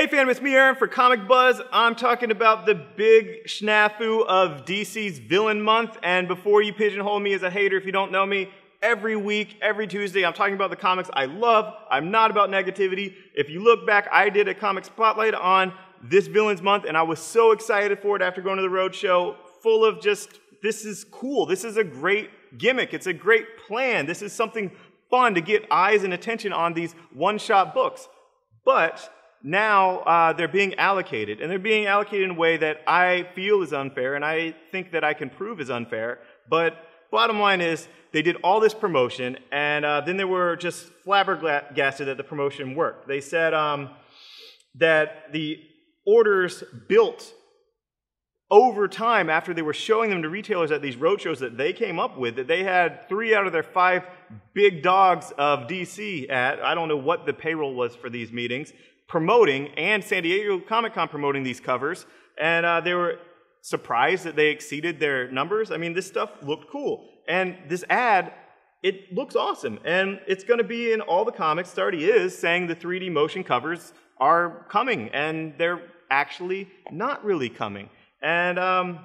Hey fam, it's me Aaron for Comic Buzz. I'm talking about the big snafu of DC's Villain Month, and before you pigeonhole me as a hater if you don't know me, every week, every Tuesday, I'm talking about the comics I love. I'm not about negativity. If you look back, I did a comic spotlight on this Villains Month, and I was so excited for it after going to the Roadshow, full of just, this is cool, this is a great gimmick, it's a great plan, this is something fun to get eyes and attention on these one-shot books. But now they're being allocated, and they're being allocated in a way that I feel is unfair, and I think that I can prove is unfair. But bottom line is, they did all this promotion, and then they were just flabbergasted that the promotion worked. They said that the orders built over time after they were showing them to retailers at these roadshows that they came up with, that they had 3 out of their 5 big dogs of DC at, I don't know what the payroll was for these meetings, promoting, and San Diego Comic-Con promoting these covers, and they were surprised that they exceeded their numbers. I mean, this stuff looked cool, and this ad, it looks awesome, and it's going to be in all the comics. It already is, saying the 3D motion covers are coming, and they're actually not really coming. And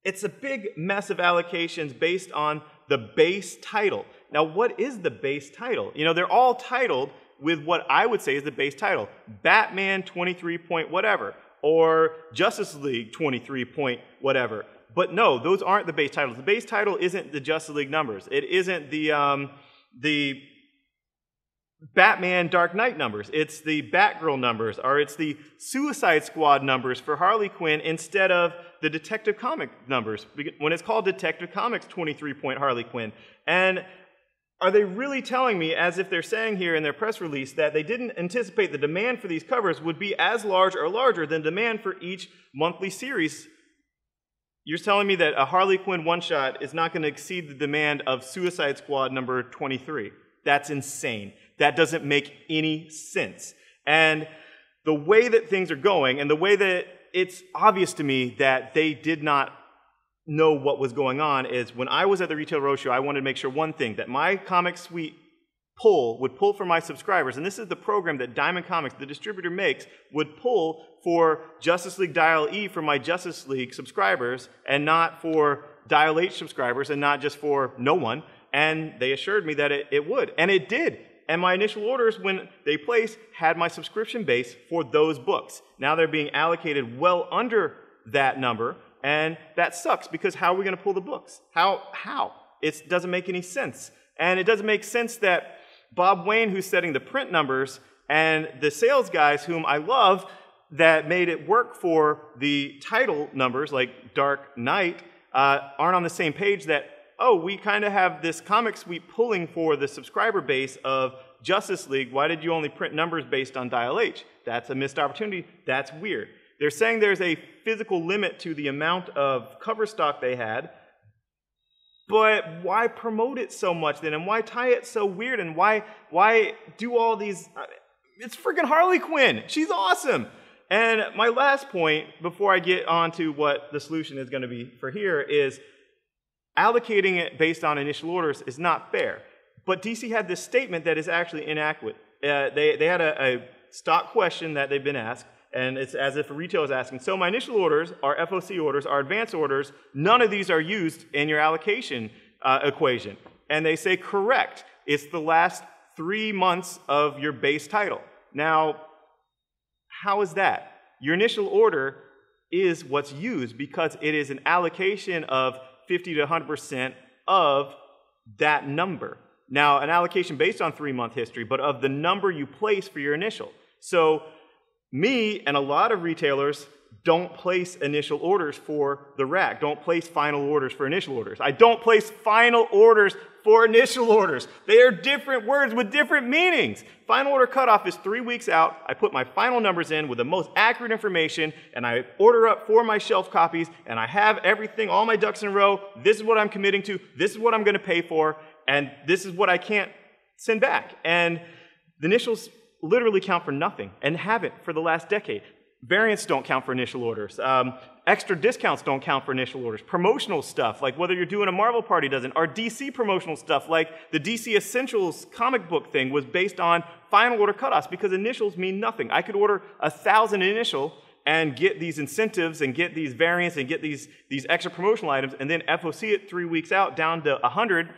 it's a big mess of allocations based on the base title. Now, what is the base title? You know, they're all titled with what I would say is the base title. Batman 23 point whatever, or Justice League 23 point whatever. But no, those aren't the base titles. The base title isn't the Justice League numbers. It isn't the Batman Dark Knight numbers. It's the Batgirl numbers, or it's the Suicide Squad numbers for Harley Quinn instead of the Detective Comic numbers, when it's called Detective Comics 23 point Harley Quinn. And are they really telling me, as if they're saying here in their press release, that they didn't anticipate the demand for these covers would be as large or larger than demand for each monthly series? You're telling me that a Harley Quinn one-shot is not going to exceed the demand of Suicide Squad number 23. That's insane. That doesn't make any sense. And the way that things are going, and the way that it's obvious to me that they did not know what was going on, is when I was at the Retail Roadshow, I wanted to make sure one thing, that my Comic Suite would pull for my subscribers, and this is the program that Diamond Comics, the distributor, makes, would pull for Justice League Dial E for my Justice League subscribers, and not for Dial H subscribers, and not just for no one. And they assured me that it would, and it did. And my initial orders, when they placed, had my subscription base for those books. Now they're being allocated well under that number, and that sucks, because how are we going to pull the books? How? It doesn't make any sense. And it doesn't make sense that Bob Wayne, who's setting the print numbers, and the sales guys, whom I love, that made it work for the title numbers, like Dark Knight, aren't on the same page. That, oh, we kind of have this Comic Suite pulling for the subscriber base of Justice League. Why did you only print numbers based on Dial H? That's a missed opportunity. That's weird. They're saying there's a physical limit to the amount of cover stock they had, but why promote it so much then? And why tie it so weird? And why do all these? It's freaking Harley Quinn. She's awesome. And my last point, before I get on to what the solution is going to be for here, is allocating it based on initial orders is not fair. But DC had this statement that is actually inaccurate. They had a stock question that they've been asked, and it's as if a retailer is asking, so my initial orders, our FOC orders, our advance orders, none of these are used in your allocation equation. And they say, correct. It's the last 3 months of your base title. Now, how is that? Your initial order is what's used because it is an allocation of 50 to 100% of that number. Now, an allocation based on 3-month history, but of the number you place for your initial. So me and a lot of retailers don't place initial orders for the rack, don't place final orders for initial orders. I don't place final orders for initial orders. They are different words with different meanings. Final order cutoff is 3 weeks out. I put my final numbers in with the most accurate information, and I order up for my shelf copies, and I have everything, all my ducks in a row. This is what I'm committing to. This is what I'm going to pay for, and this is what I can't send back. And the initials literally count for nothing and haven't for the last decade. variants don't count for initial orders. Extra discounts don't count for initial orders. Promotional stuff, like whether you're doing a Marvel party doesn't. Our DC promotional stuff, like the DC Essentials comic book thing, was based on final order cutoffs because initials mean nothing. I could order 1,000 initial and get these incentives and get these variants and get these extra promotional items and then FOC it 3 weeks out down to 100.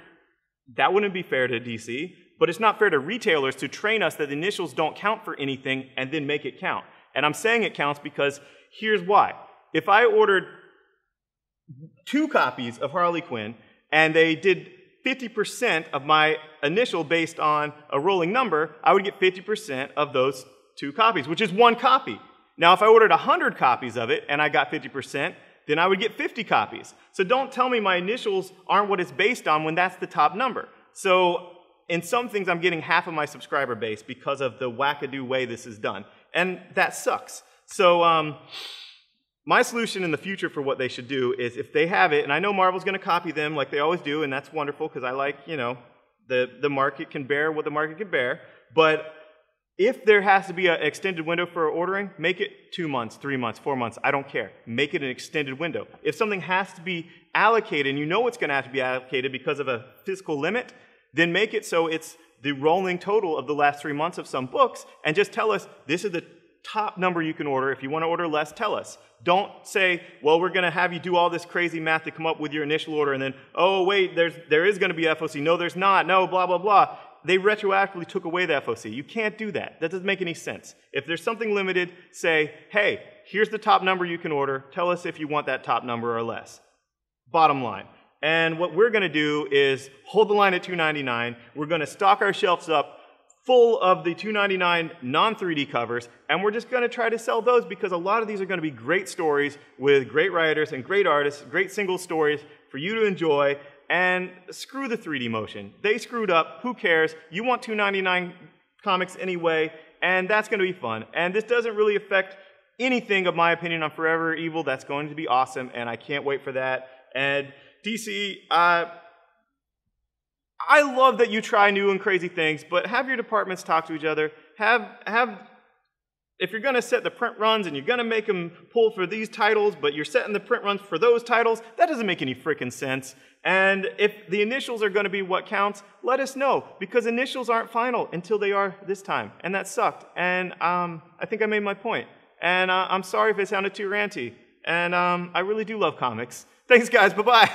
That wouldn't be fair to DC, but it's not fair to retailers to train us that initials don't count for anything and then make it count. And I'm saying it counts because here's why. If I ordered 2 copies of Harley Quinn and they did 50% of my initial based on a rolling number, I would get 50% of those 2 copies, which is 1 copy. Now, if I ordered 100 copies of it and I got 50%, then I would get 50 copies. So don't tell me my initials aren't what it's based on when that's the top number. So in some things, I'm getting half of my subscriber base because of the wackadoo way this is done. And that sucks. So my solution in the future for what they should do is if they have it, and I know Marvel's going to copy them like they always do, and that's wonderful because I like, you know, the market can bear what the market can bear. But if there has to be an extended window for ordering, make it 2 months, 3 months, 4 months. I don't care. Make it an extended window. If something has to be allocated, and you know it's going to have to be allocated because of a physical limit, then make it so it's the rolling total of the last 3 months of some books, and just tell us this is the top number you can order. If you want to order less, tell us. Don't say, well, we're going to have you do all this crazy math to come up with your initial order, and then, oh, wait, there is going to be FOC. No, there's not. No, blah, blah, blah. They retroactively took away the FOC. You can't do that. That doesn't make any sense. If there's something limited, say, hey, here's the top number you can order. Tell us if you want that top number or less. Bottom line. And what we're going to do is hold the line at $2.99. We're going to stock our shelves up full of the $2.99 non-3D covers, and we're just going to try to sell those because a lot of these are going to be great stories with great writers and great artists, great single stories for you to enjoy, and screw the 3D motion. They screwed up. Who cares? You want $2.99 comics anyway, and that's going to be fun. And this doesn't really affect anything, of my opinion, on Forever Evil. That's going to be awesome, and I can't wait for that. And DC, I love that you try new and crazy things, but have your departments talk to each other. If you're going to set the print runs and you're going to make them pull for these titles, but you're setting the print runs for those titles, that doesn't make any frickin' sense. And if the initials are going to be what counts, let us know, because initials aren't final until they are this time, and that sucked. And I think I made my point. And I'm sorry if it sounded too ranty. And I really do love comics. Thanks, guys. Bye-bye.